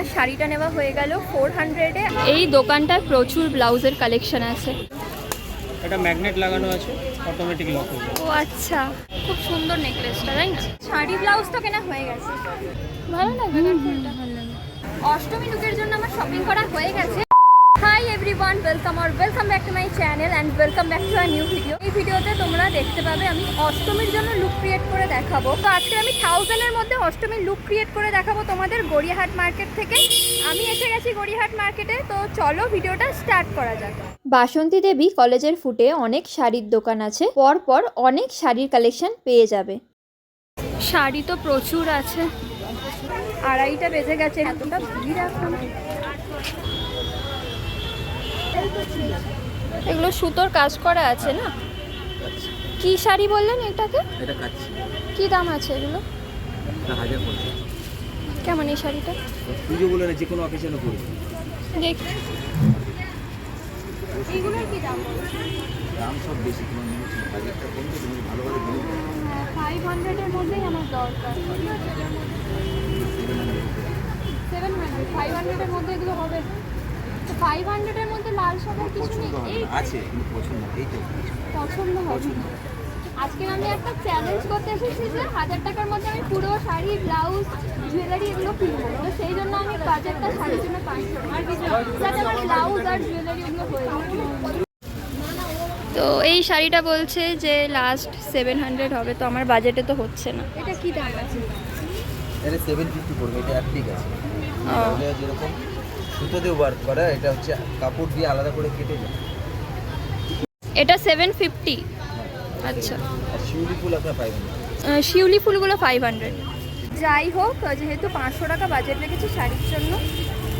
আমার শাড়িটা নেওয়া হয়ে গেল 400-এ। এই দোকানটায় প্রচুর ব্লাউজের কালেকশন আছে। এটা ম্যাগনেট লাগানো আছে, অটোমেটিক লক হয়ে যায়। ও আচ্ছা, খুব সুন্দর নেকলেসটা, তাই না? শাড়ি ব্লাউজ তো কেনা হয়ে গেছে, ভালো লাগে। ভালো লাগে। অষ্টমী লুকের জন্য আমার শপিং করা হয়ে গেছে। Hi everyone, welcome back to my channel and welcome back to a new video. এই ভিডিওতে তোমরা দেখতে পাবে আমি অষ্টমীর জন্য লুক ক্রিয়েট করে দেখাবো। তো আজকে আমি 1000-এর মধ্যে অষ্টমীর লুক ক্রিয়েট করে দেখাবো তোমাদের গড়িয়াহাট মার্কেট থেকে। আমি এসে গেছি গড়িয়াহাট মার্কেটে, তো চলো ভিডিওটা স্টার্ট করা যাক। বাসন্তী দেবী কলেজের ফুটে অনেক শাড়ির দোকান আছে, পরপর অনেক শাড়ির কালেকশন পেয়ে যাবে। শাড়ি তো প্রচুর আছে। 2:30 বেজে গেছে, এতটা ভিড় এখন। এগুলো সুতোর কাজ করা আছে না? কি শাড়ি বললেন এটাকে? এটা কাচ্চি। কি দাম আছে এগুলো? 1050। কেমন এই শাড়িটা? পুজো বলে না, যে কোনো অকেশনে পরবে। দেখ, এইগুলোর কি দাম? দাম সব বেশি, তোমার মনে হচ্ছে বাজেটটা কম, তো তুমি ভালো ভালো কিনে নাও। 500-এর মধ্যেই আমার দরকার। 700, 500-এর মধ্যে এগুলো হবে? তো 500-এর মধ্যে লাল সাদা কিছু নেই? এই আছে কিন্তু পছন্দ, এই তো পছন্দ হবে না। আজকে আমি একটা চ্যালেঞ্জ করতে এসেছি যে 1000 টাকার মধ্যে আমি পুরো শাড়ি, ব্লাউজ, জুয়েলারি এগুলো কিনবো। তো সেই জন্য আমি বাজেটটা শাড়ির জন্য 500, যাতে আমার ব্লাউজ আর জুয়েলারি এগুলো হয়ে যায়। তো এই শাড়িটা বলছে যে লাস্ট 700 হবে, তো আমার বাজেটে তো হচ্ছে না। এটা কি দাম আছে? এটা 750 পড়বে। এটা অ্যাপ্লিক আছে, এটা যেরকম সুতো দিয়ে ওয়ার্ক করা, এটা হচ্ছে কাপড় দিয়ে আলাদা করে কেটে যায়। এটা 750। আচ্ছা, আর শিউলি ফুল আপনার 500। শিউলি ফুলগুলো 500। যাই হোক, যেহেতু 500 টাকা বাজেট রেখেছি শাড়ির জন্য,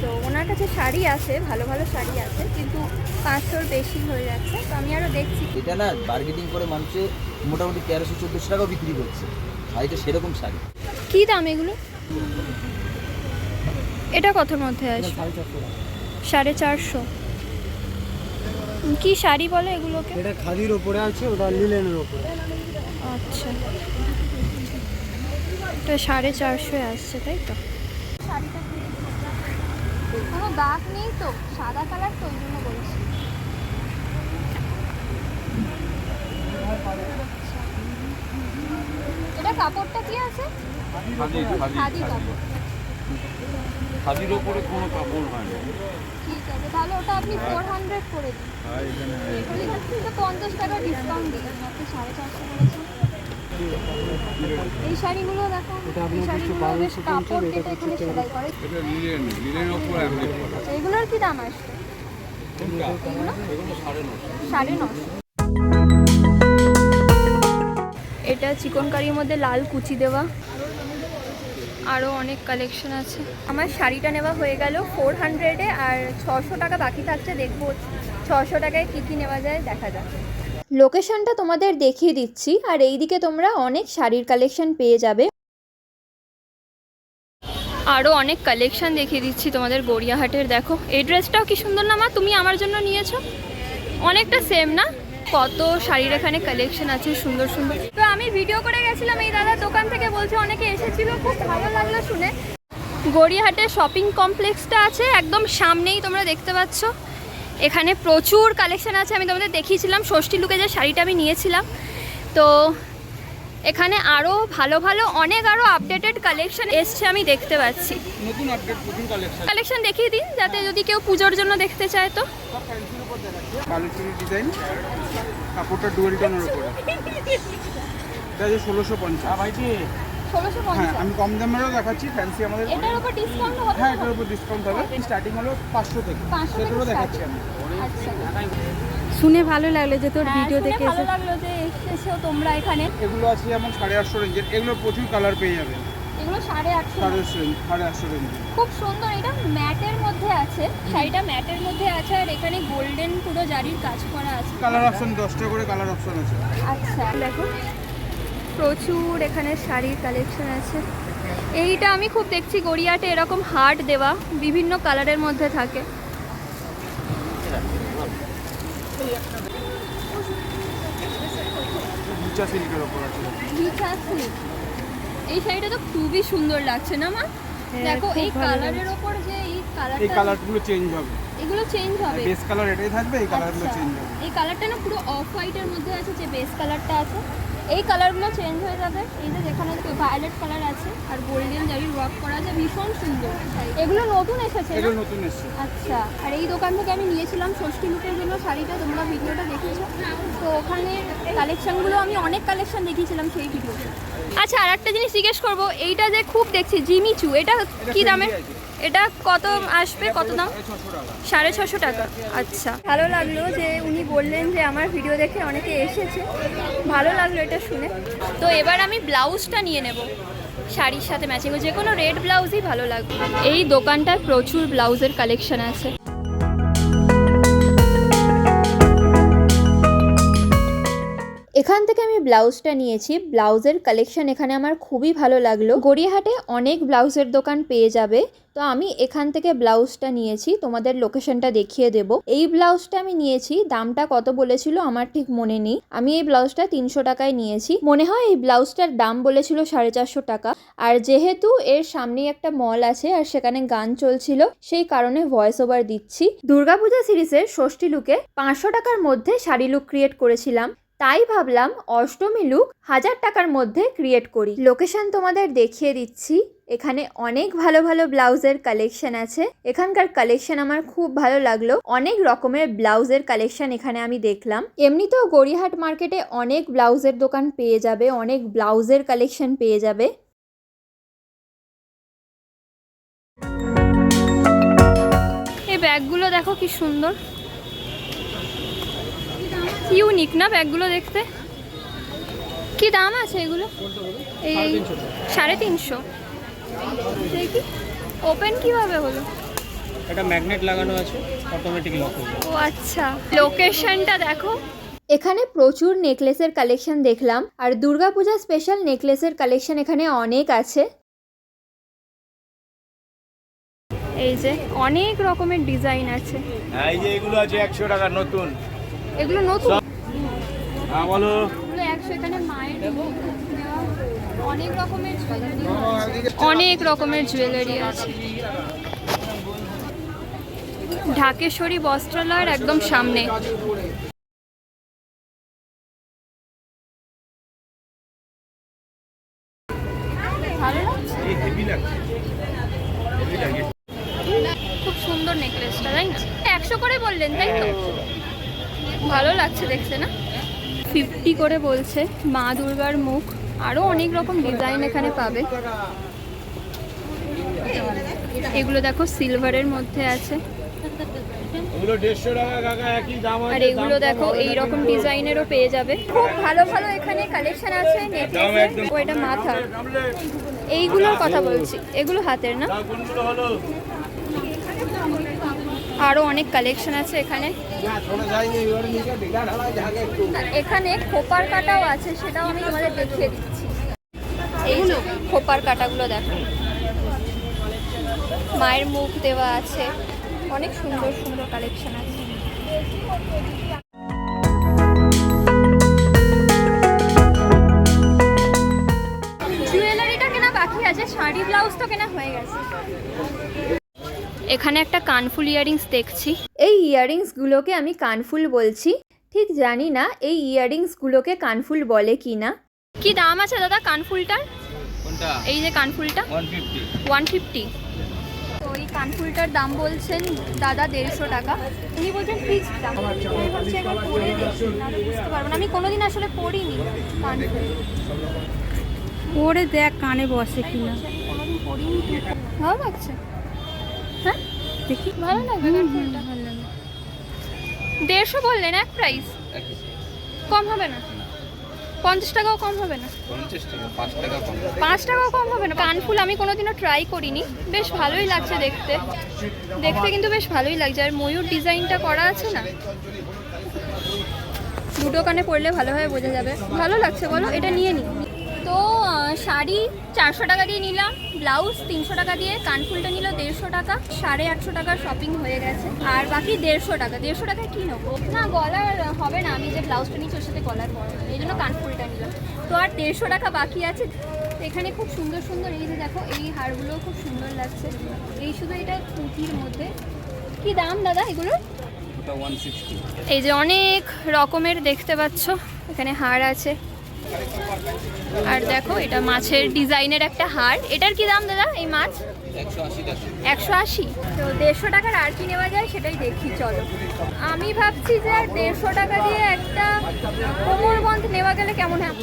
তো ওনার কাছে শাড়ি আছে, ভালো ভালো শাড়ি আছে, কিন্তু 500-র বেশি হয়ে যাচ্ছে। তো আমি আরও দেখছি। এটা না বার্গেনিং করে মানুষে মোটামুটি 1300-1400 টাকাও বিক্রি করছে শাড়িটা, সেরকম শাড়ি। কি দাম এগুলো? এটা কতর মধ্যে আসবে? 450। কি শাড়ি বলে এগুলোকে? এটা খাদির ওপরে আছে, ওটা লিলেনের ওপরে। আচ্ছা, এটা 450 আসছে, তাই তো? শাড়িটা কোনো দাগ নেই তো, সাদা কালার, তো ওই জন্য বলছি। এটা কাপড়টা কি আছে? খাদি কাপড়। খাদির ওপরে কোনো কাপড় হয় না। ঠিক আছে, তাহলে ওটা আপনি 400 করে দিন। তো 50 টাকা ডিসকাউন্ট দিন, আপনি 450 বলেছেন। এই শাড়িগুলো দেখো, এই শাড়িগুলো বেশ কাপড় কেটে এখানে সেলাই করে। এটা লিলেনের ওপর অ্যাপ্লাই করা। এইগুলোর কি দাম আসবে? এগুলো 950। এটা চিকন কারির মধ্যে লাল কুচি দেওয়া, আরও অনেক কালেকশন আছে। আমার শাড়িটা নেওয়া হয়ে গেল 400-এ, আর 600 টাকা বাকি থাকছে। দেখবো 600 টাকায় কী কী নেওয়া যায়, দেখা যাক। লোকেশনটা তোমাদের দেখিয়ে দিচ্ছি, আর এইদিকে তোমরা অনেক শাড়ির কালেকশন পেয়ে যাবে। আরও অনেক কালেকশন দেখিয়ে দিচ্ছি তোমাদের গড়িয়াহাটের। দেখো, এই ড্রেসটাও কি সুন্দর না মা, তুমি আমার জন্য নিয়েছো? অনেকটা সেম না? কত শাড়ির এখানে কালেকশন আছে সুন্দর সুন্দর। তো আমি ভিডিও করে গেছিলাম এই দাদার দোকান থেকে, বলছে অনেকে এসেছিল, খুব ভালো লাগলো শুনে। গড়িয়াহাটের শপিং কমপ্লেক্সটা আছে একদম সামনেই, তোমরা দেখতে পাচ্ছ। এখানে প্রচুর কালেকশন আছে, আমি তোমাদের দেখিয়েছিলাম ষষ্ঠী লুকে যে শাড়িটা আমি নিয়েছিলাম। তো এখানে আরও ভালো ভালো অনেক আরও আপডেটেড কালেকশন এসছে, আমি দেখতে পাচ্ছি। নতুন আপডেট, নতুন কালেকশন দেখিয়ে দিন, যাতে যদি কেউ পুজোর জন্য দেখতে চায়। তো কালেকশনের ডিজাইন, কাপড়টা ডুয়েল টোনের উপরে। এটা যে 1650। ভাইজি 1650। হ্যাঁ, আমি কম দামেরও দেখাচ্ছি, ফ্যান্সি আমাদের। এটার উপর ডিসকাউন্ট হবে? হ্যাঁ, এটার উপর ডিসকাউন্ট হবে। স্টার্টিং হলো 500 থেকে। সেটারও দেখাচ্ছি আমি। আচ্ছা, শুনে ভালো লাগলো যে তোর ভিডিও শুনে দেখে ভালো লাগলো যে এসেছো তোমরা এখানে। এগুলো আছে যেমন 850 রেঞ্জের, এগুলো প্রচুর কালার পেয়ে যাবেন। এগুলো 850। 850 রেঞ্জ। খুব সুন্দর। এটা ম্যাটের মধ্যে আছে, শাড়িটা ম্যাটের মধ্যে আছে, আর এখানে গোল্ডেন পুরো জারির কাজ করা আছে। কালার অপশন 10টা করে কালার অপশন আছে। আচ্ছা, দেখো প্রচুর এখানে শাড়ির কালেকশন আছে। এইটা আমি খুব দেখছি গড়িয়াহাটে, এরকম হার্ট দেওয়া বিভিন্ন কালারের মধ্যে থাকে। ভিচা সিল্কের উপর আছে। ভিচা সিল্ক। এই শাড়িটা তো খুবই সুন্দর লাগছে না মা? দেখো এই খুব ভালো কালারের ওপর যে এই এই কালারটা, কালারগুলো চেঞ্জ হবে, এগুলো চেঞ্জ হবে। বেস কালার এটাই থাকবে, এই কালারগুলো আচ্ছা, চেঞ্জ হবে। এই কালারটা না পুরো অফ হোয়াইটের মধ্যে আছে, যে বেস কালারটা আছে এই কালারগুলো চেঞ্জ হয়ে যাবে। এই যে যেখানে ভায়োলেট কালার আছে আর গোল্ডেন জারির ওয়ার্ক করা আছে, ভীষণ সুন্দর। এগুলো নতুন এসেছে না? এগুলো নতুন এসেছে। আচ্ছা, আর এই দোকান থেকে আমি নিয়েছিলাম ষষ্ঠী লুকের জন্য শাড়িটা, তোমরা ভিডিওটা দেখেছো তো। ওখানে কালেকশনগুলো আমি অনেক কালেকশন দেখিয়েছিলাম সেই ভিডিওতে। আচ্ছা, আর একটা জিনিস জিজ্ঞেস করবো, এইটা যে খুব দেখছি জিমিচু, এটা কি দামে? এটা কত আসবে, কত দাম? 650 টাকা। আচ্ছা, ভালো লাগলো যে উনি বললেন যে আমার ভিডিও দেখে অনেকে এসেছে, ভালো লাগলো এটা শুনে। তো এবার আমি ব্লাউজটা নিয়ে নেব শাড়ির সাথে ম্যাচিং, যে কোনো রেড ব্লাউজই ভালো লাগবে। এই দোকানটায় প্রচুর ব্লাউজের কালেকশন আছে। এখান থেকে আমি ব্লাউজটা নিয়েছি, ব্লাউজের কালেকশন এখানে আমার খুবই ভালো লাগলো। গড়িয়াহাটে অনেক ব্লাউজের দোকান পেয়ে যাবে, তো আমি এখান থেকে ব্লাউজটা নিয়েছি, তোমাদের লোকেশনটা দেখিয়ে দেব। এই ব্লাউজটা আমি নিয়েছি, দামটা কত বলেছিল আমার ঠিক মনে নেই। আমি এই ব্লাউজটা 300 টাকায় নিয়েছি, মনে হয় এই ব্লাউজটার দাম বলেছিল 450 টাকা। আর যেহেতু এর সামনেই একটা মল আছে আর সেখানে গান চলছিল, সেই কারণে ভয়েস ওভার দিচ্ছি। দুর্গাপূজা সিরিজের ষষ্ঠী লুকে 500 টাকার মধ্যে শাড়ি লুক ক্রিয়েট করেছিলাম, তাই ভাবলাম অষ্টমী লুক 1000 টাকার মধ্যে ক্রিয়েট করি। লোকেশন তোমাদের দেখিয়ে দিচ্ছি। এখানে অনেক ভালো ভালো ব্লাউজের কালেকশন আছে, এখানকার কালেকশন আমার খুব ভালো লাগলো। অনেক রকমের ব্লাউজের কালেকশন এখানে আমি দেখলাম। এমনিতেও গড়িয়াহাট মার্কেটে অনেক ব্লাউজের দোকান পেয়ে যাবে, অনেক ব্লাউজের কালেকশন পেয়ে যাবে। এই ব্যাগগুলো দেখো কি সুন্দর, ইউনিক না ব্যাগগুলো দেখতে? কি দাম আছে এগুলো? এই 350। দেখি ওপেন কিভাবে হলো? এটা ম্যাগনেট লাগানো আছে, অটোমেটিক লক হবে। ও আচ্ছা, লোকেশনটা দেখো। এখানে প্রচুর নেকলেসের কালেকশন দেখলাম, আর দুর্গাপূজা স্পেশাল নেকলেসের কালেকশন এখানে অনেক আছে। এই যে অনেক রকমের ডিজাইন আছে। এই যে এগুলো আছে 100 টাকা নতুন। এগুলো নতুন? হ্যাঁ বলো। এগুলো 100। এখানে মায়ের দেওয়া অনেক রকমের জুয়েলারি, অনেক রকমের জুয়েলারি আছে। ঢাকেশ্বরী বস্ত্রালয়ের একদম সামনে। ভালো লাগছে, খুব সুন্দর নেকলেসটা, তাই না? 100 করে বললেন তাই তো? ভালো লাগছে দেখতে না? 50 করে বলছে। মা দুর্গার মুখ, আরো অনেক রকম ডিজাইন এখানে পাবে। এগুলো দেখো সিলভারের মধ্যে আছে, এগুলো 150 টাকা কাকা, একই দাম আছে। আর এগুলো দেখো এই রকম ডিজাইনেরও পেয়ে যাবে। খুব ভালো ভালো এখানে কালেকশন আছে নেকলেসের। ও এটা মাথার, এইগুলোর কথা বলছি, এগুলো হাতের না। আরো অনেক কালেকশন আছে এখানে। আর এখানে খোপার কাটাও আছে, সেটাও আমি তোমাদের দেখিয়ে দিচ্ছি। এই যে খোপার কাটাগুলো দেখো, মায়ের মুখ দেওয়া আছে, অনেক সুন্দর সুন্দর কালেকশন আছে। জুয়েলারিটা কেনা বাকি আছে, শাড়ি ব্লাউজ তো কেনা হয়ে গেছে। এখানে একটা কানফুল ইয়াররিংস দেখছি। এই ইয়াররিংসগুলোকে আমি কানফুল বলছি, ঠিক জানি না এই ইয়াররিংসগুলোকে কানফুল বলে কি না। কি দাম আছে দাদা কানফুলটার? কোনটা? এই যে কানফুলটা 150। 150। তো এই কানফুলটার দাম বলছেন দাদা 150 টাকা। উনি বলছেন ফিক্স দাম। আমি ভাবছি একবার পরে দেখি, নাহলে বুঝতে পারবো না। আমি কোনোদিন আসলে পরিনি কানফুল। পরে দেখ কানে বসে কিনা। কোনোদিন পরিনি। ভালো লাগছে? হ্যাঁ দেখি, ভালো লাগবে কানফুলটা। 150 বললেন এক প্রাইস, কম হবে না? 50 টাকাও কম হবে না? 50 টাকা, 5 টাকা কম। 5 টাকাও কম হবে না? কানফুল আমি কোনোদিনও ট্রাই করিনি, বেশ ভালোই লাগছে দেখতে। দেখতে কিন্তু বেশ ভালোই লাগছে, আর ময়ূর ডিজাইনটা করা আছে না, দুটো কানে পরলে ভালোভাবে বোঝা যাবে। ভালো লাগছে বলো, এটা নিয়ে নিই। তো শাড়ি 400 টাকা দিয়ে নিলাম, ব্লাউজ 300 টাকা দিয়ে, কানফুলটা নিল 150 টাকা, 850 টাকার শপিং হয়ে গেছে। আর বাকি 150 টাকা। 150 টাকায় কী নেবো? না গলার হবে না, আমি যে ব্লাউজটা নিচ্ছি ওর সাথে গলার পরে, এই জন্য কানফুলটা নিলাম। তো আর 150 টাকা বাকি আছে। এখানে খুব সুন্দর সুন্দর, এই যে দেখো এই হারগুলো খুব সুন্দর লাগছে। এই শুধু এটা পুঁথির মধ্যে। কি দাম দাদা এগুলোর? ওটা 160। এই যে অনেক রকমের দেখতে পাচ্ছ এখানে হার আছে। আর দেখো এটা মাছের ডিজাইনের একটা হার। এটার কি দাম দাদা এই মাছ? 180 টাকা। 180। তো 150 টাকার আর কি নেওয়া যায় সেটাই দেখি চলো। আমি ভাবছি যে আর 150 টাকা দিয়ে একটা কোমরবন্ধ নেওয়া গেলে কেমন হয়।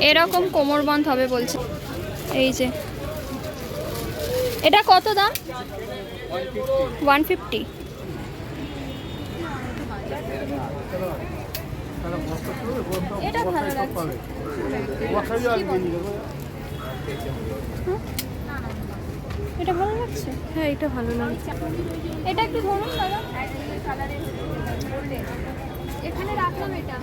এরকম কোমরবন্ধ হবে বলছে। এই যে এটা কত দাম? 150। এটা ভালো লাগছে। এটা ভালো লাগছে। হ্যাঁ এটা ভালো লাগছে। এটা একটু ধরুন দাদা। এখানে রাখলাম এটা।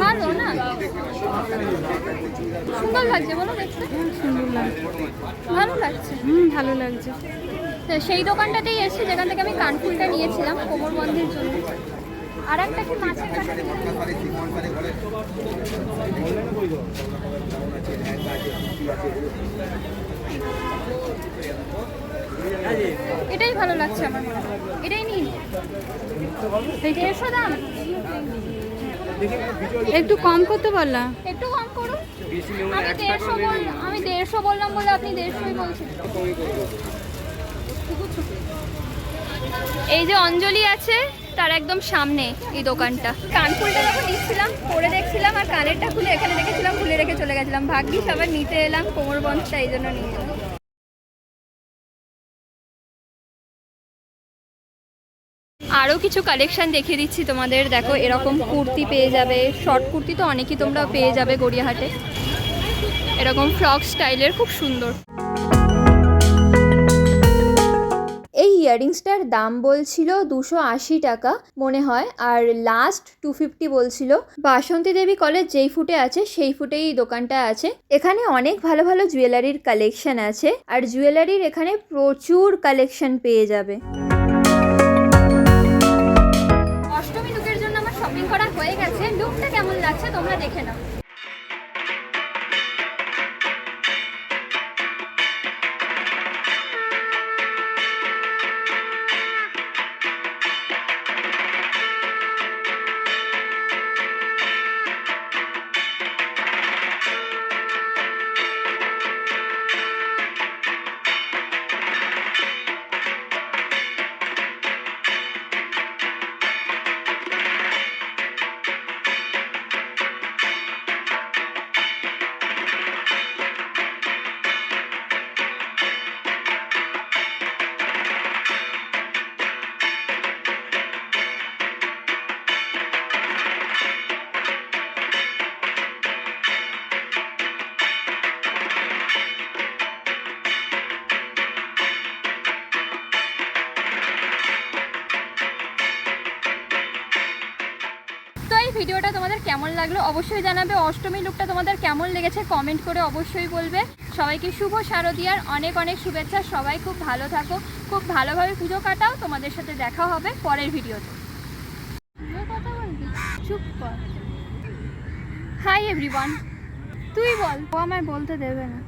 ভালো না? সুন্দর লাগছে বলো দেখতে। সুন্দর লাগছে। ভালো লাগছে। ভালো লাগছে। তো সেই দোকানটাতেই এসে যেখান থেকে আমি কানফুলটা নিয়েছিলাম কোমরবন্ধের জন্য। আর একটা কি মাছের কাটা এটাই ভালো লাগছে আমার মনে হয়। এটাই নিন। 150 দাম। একটু কম করতে পারলাম। একটু কম করুন। আমি 150 বললাম বলে আপনি 150ই বলছেন। এই যে অঞ্জলি আছে তার একদম সামনে এই দোকানটা। কানফুলটা যখন নিচ্ছিলাম পরে দেখছিলাম আর কানেরটা খুলে এখানে রেখেছিলাম, খুলে রেখে চলে গেছিলাম। ভাগ্যিস আবার নিতে এলাম কোমরবন্ধটা, এই জন্য নিয়ে এলাম। আরও কিছু কালেকশন দেখিয়ে দিচ্ছি তোমাদের। দেখো এরকম কুর্তি পেয়ে যাবে, শর্ট কুর্তি তো অনেকই তোমরা পেয়ে যাবে গড়িয়াহাটে। এরকম ফ্রক স্টাইলের খুব সুন্দর। এই ইয়াররিংসটার দাম বলছিল 280 টাকা মনে হয়, আর লাস্ট 250 বলছিল। বাসন্তী দেবী কলেজ যেই ফুটে আছে সেই ফুটেই এই দোকানটা আছে। এখানে অনেক ভালো ভালো জুয়েলারির কালেকশন আছে, আর জুয়েলারির এখানে প্রচুর কালেকশন পেয়ে যাবে। অষ্টমী লুকের জন্য আমার শপিং করা হয়ে গেছে। লুকটা কেমন লাগছে তোমরা দেখে নাও। ভিডিওটা তোমাদের কেমন লাগলো অবশ্যই জানাবে। অষ্টমী লুকটা তোমাদের কেমন লেগেছে কমেন্ট করে অবশ্যই বলবে। সবাইকে শুভ শারদীয়ার অনেক অনেক শুভেচ্ছা। সবাই খুব ভালো থাকো, খুব ভালোভাবে পুজো কাটাও। তোমাদের সাথে দেখা হবে পরের ভিডিওতে। কথা বলবি? চুপ কর। Hi everyone. তুই বল। ও আমায় বলতে দেবে না।